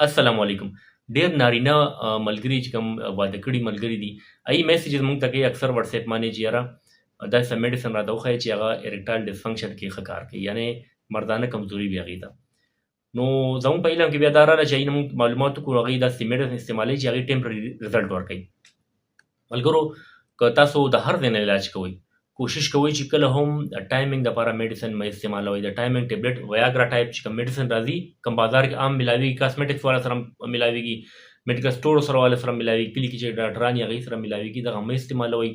السلام علیکم. ډیر نارینه ملګري چې کوم واده کړي ملګري دي ای میسیجز موږ ته کوي اکثر واتس اپ باندې چې یاره دا سم میډیسن راته وښایي چې هغه اریکټایل ډسفنکشن کې ښه کار کوي، یعنی مردانه کمزوري وي هغې ته. نو زموږ په علم کې بیا دا راغله چې هغې نه موږ معلومات وکړو، هغې داسې میډیسن استعمالوي چې هغې ټیمپرري رزلټ ورکوي. ملګرو که تاسو د هر ځای نه علاج کوئ کوشش کوئ چې کله هم ټایمینګ دپاره میډیسن مه استعمالوئ. د ټایمینګ ټیبلټ ویاګرا ټایپ چې کوم میډیسن راځي کوم بازار کې عام ملاویږي، کاسمیټکس والا سره ملاویږي، میډیکل سټور سره والا سره ملاویږي، کلي کې چې ډاکټران یې هغې سره ملاویږي، دغه مه استعمالوئ.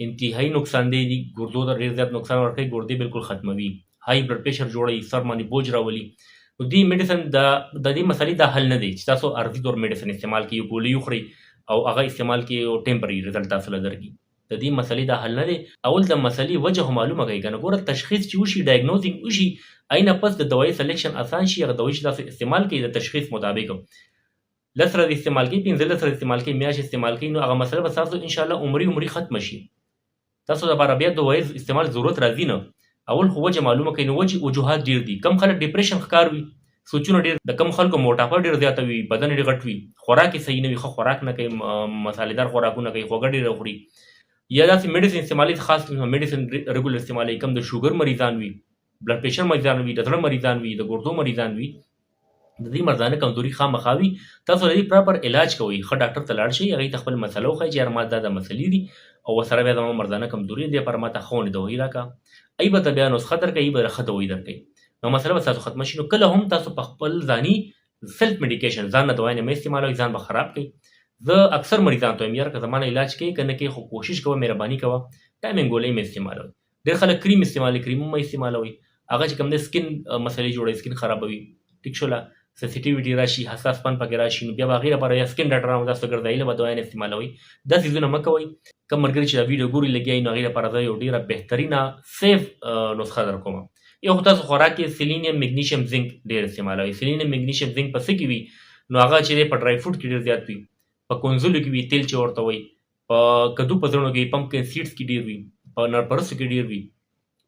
انتهایی نقصان دی ګردو ته ډېر زیات نقصان ورکوي، ګردې بالکل ختموي، هائی بلډ پریشر جوړوي، سر باندې بوج راولي. نو دې میډیسن د دې مسلې دا حل نه دی چې تاسو عرضي طور میډیسن استعمال کړئ، یو ګولۍ وخورئ او هغه استعمال کړئ او ټیمپرري رزلټ تاسو له درکړي. د دې مسلې دا حل نه دی. اول د مسلې وجه هم معلومه کړئ، که نه ګوره تشخیص چې وشي، ډایګنوزینګ وشي، آینه پس د دوایي سلیکشن اسان شي. هغه دوایي چې تاسو استعمال کړئ د تشخیص مطابق 10 ورځې استعمال کړئ، 15 ورځې استعمال کړئ، میاشت استعمال کړئ، نو هغه مسله به تاسو انشاءالله عمري ختمه شي. تاسو دپاره بیا د دوایي استعمال ضرورت راځي نه. اول خو وجه معلومه کړئ. نو وجوهات ډېر دي. کم خلک ډپریشن ښکار وي، سوچونه ډېر، د کم خلکو موټاپه ډېر زیاته وي، بدن ډېر غټ وي، خوراک یې صحیح نه وي، ښه خوراک نه کوي، مسالېدار خوراکونه کوي، خوږه ډېره خوري، یا داسې میډیسن استعمالوي، خاص میډیسن ریګولر استعمالوي. کم د شوګر مریضان وي، بلډ پریشر مریضان وي، د زړه مریضان وي، د ګردو مریضان وي، د دې مردانه کمزوري خامخا وي. تاسو د دې پراپر علاج کوئ، ښه ډاکټر ته لاړ شئ، هغې ته خپل مسله وښایئ چې یاره ما دا مسلې دي او ورسره بیا زما مردانه کمزوري دې لپاره ما ته ښه ونې دوايي راکړه. ای به ته بیا نسخه درکوي، ای به ښه دوايي درکوي، نو مسله به تاسو ختمه شي. نو کله هم تاسو په خپل ځاني سیلف میډیکیشن ځان نه دوای نه مه استعمالوئ، ځان به خراب کوي. زه اکثر مریضان ته وایم یاره که زما نه علاج کوي که نه کوي، خو کوشش کوه، مهرباني کوه، ټایمینګ ګولۍ مه استعمالوئ. ډېر خلک کریم استعمالوي، کریم مه استعمالوئ، هغه چې کوم دی سکن مسلې جوړوي، سکن خرابوي. ټیک شوله، سنسیټیویټي راشي، حساس پن پکې راشي، نو بیا به هغې لپاره یا سکن ډاکټران تاسو ګرځایي به دوایان استعمالوئ. دا څیزونه مه کوئ. کوم ملګري چې دا ویډیو ګوري لګیا وي، نو هغې لپاره زه یو ډېره بهترینه سیف نسخه در کوم. یو خو تاسو خوراک کې سیلینیم، میګنیشیم، زنک ډېر استعمالوئ. سیلینیم، میګنیشیم، زنک په څه کې وي؟ نو هغه چې دی په ډرای فروټ کې ډېر زیات وي، په کنزلو کې وي، تیل چې ورته وایي، په کدو پزړونو کې، پمپکن سیډز کې ډېر وي، په نرپرسو کې ډېر وي،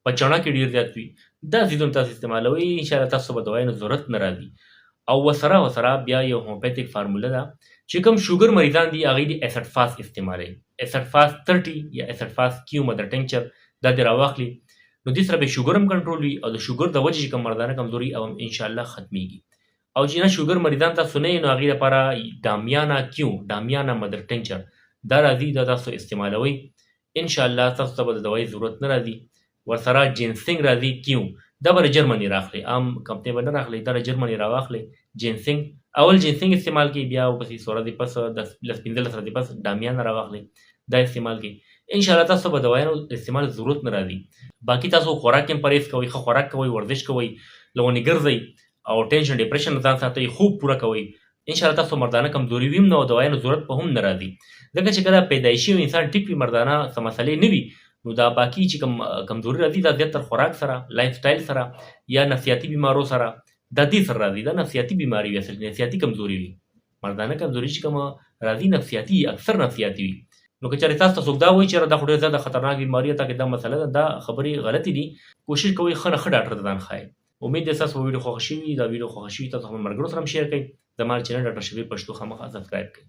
په چڼه کې ډېر زیات وي. دا څیزونه تاسو استعمالوئ، انشاءالله تاسو به دوایانو ضرورت نه راځي. او ورسره بیا یو هومیوپیتیک فارموله ده چې کوم شوګر مریضان دي هغې د اسیډ فاست استعمالوي. اسیډ فاست 30 یا اسیډ فاست کیو مدر ټینکچر دا دې راواخلي، نو دې سره به شوګر هم کنټرول وي او د شوګر د وجې چې کوم مردانه کمزوري او انشاءالله ختمیږي. او چې نه شوګر مریضان تاسو نه یې، نو هغې لپاره ډامیانا کیو، ډامیانا مدر ټینکچر دا راځي، دا تاسو استعمالوئ، انشاءالله تاسو ته به د دوایي ضرورت نه راځي. ورسره جینسنګ راځي کیو، دا به جرمني راخلئ، عام کمپنۍ به نه راخلئ، دا جرمني راواخلئ. جینسنګ اول جینسنګ استعمال کړئ، بیا ورپسې 100 ورځې پس 15 ورځې پس ډامیانا راواخلئ، دا استعمال کړئ. انشاءالله تاسو به دوایانو استعمال ضرورت نه راځي. باقي تاسو خوراک هم پرهیز کوئ، ښه خوراک کوئ، ورزش کوئ، له ونې ګرځئ او ټینشن ډپریشن ځان ساتئ، خوب پوره کوئ، انشاءالله تاسو مردانه کمزوري وي نو دوایانو ضرورت به هم نه راځي. ځکه چې کله پیدایشي یو انسان ټیک وي، مردانه څه مسلې نه وي، نو دا باقي چې کوم کمزوري راځي دا زیاتره خوراک سره، لایف سټایل سره یا نفسیاتي بیمارو سره، دا دې سره راځي. دا نفسیاتي بیماري وي، اصل نفسیاتي کمزوري وي. مردانه کمزوري چې کومه راځي نفسیاتي، اکثر نفسیاتي وي. نو که چېرې تاسو ته څوک دا وایي چې دا خو ډېره زیاته خطرناک بیماري ده، تاکې دا مسله ده، دا خبرې غلطې دي. کوشش کوئ ښه نه ښه ډاکټر ته ځان ښایئ. امید دی ستاسو به ویډیو خوښه شوي، دا ویډیو خوښه شوي تاسو خپل ملګرو سره هم شیر کړئ. زما چینل ډاکټر شبیر پښتو خامخا سبسکرایب کړئ.